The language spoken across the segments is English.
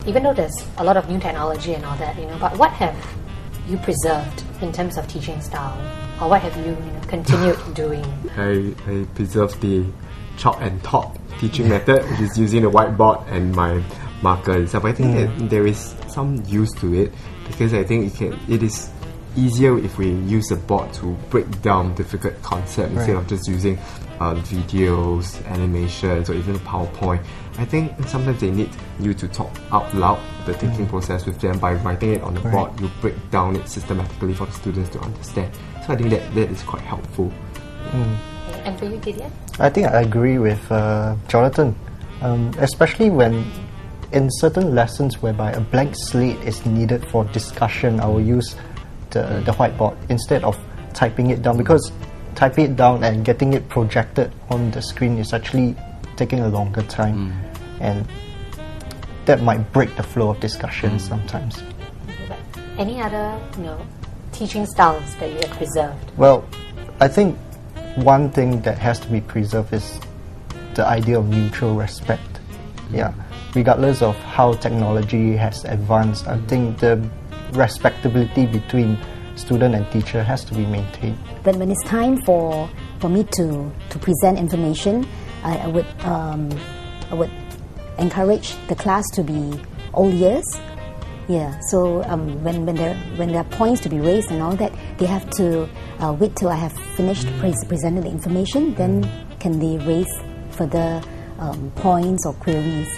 even though there's a lot of new technology and all that, but what have you preserved in terms of teaching style? Or what have you, continued doing? I preserved the chalk and talk teaching method, which is using the whiteboard and my marker and stuff. I think that there is some use to it, because I think it is easier if we use the board to break down difficult concepts instead of just using videos, animations, or even PowerPoint. I think sometimes they need you to talk out loud the thinking process with them by writing it on the board. You break down it systematically for the students to understand. So I think that is quite helpful. And for you, Gideon? I think I agree with Jonathan, especially when in certain lessons whereby a blank slate is needed for discussion, I will use the whiteboard instead of typing it down, because typing it down and getting it projected on the screen is actually taking a longer time, and that might break the flow of discussion sometimes. Any other teaching styles that you have preserved? Well, I think one thing that has to be preserved is the idea of mutual respect. Regardless of how technology has advanced, I think the respectability between student and teacher has to be maintained. But when it's time for me to present information, I would encourage the class to be all ears. So when there are points to be raised and all that, they have to wait till I have finished presenting the information, then can they raise further points or queries.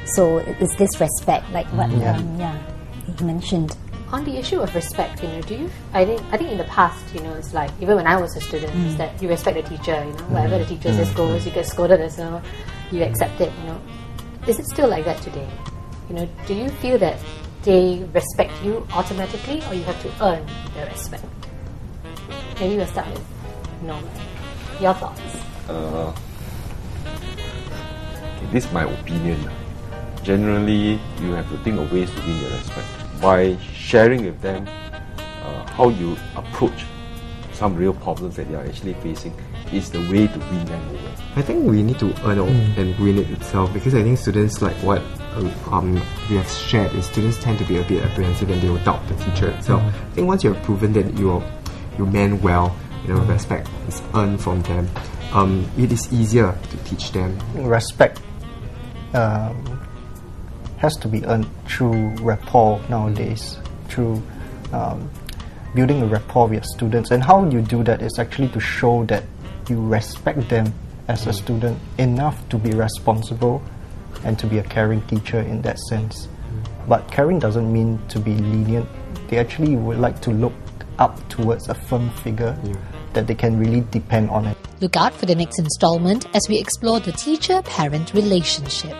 So it's this respect, like what he mentioned. On the issue of respect, I think in the past, it's like, even when I was a student, is that you respect the teacher, whatever the teacher says goes, you get scolded as well, you accept it, Is it still like that today? Do you feel that they respect you automatically, or you have to earn their respect? Maybe we'll start with Norman. Your thoughts? This is my opinion. Generally, you have to think of ways to win their respect by sharing with them how you approach some real problems that they are actually facing is the way to win them over. I think we need to earn and win it itself, because I think students, like what we have shared, is students tend to be a bit apprehensive and they will doubt the teacher itself. I think once you have proven that you meant well, respect is earned from them, it is easier to teach them. Respect has to be earned through rapport nowadays, through building a rapport with students. And how you do that is actually to show that you respect them as a student enough to be responsible and to be a caring teacher in that sense. But caring doesn't mean to be lenient. They actually would like to look up towards a firm figure that they can really depend on it. Look out for the next installment as we explore the teacher-parent relationship.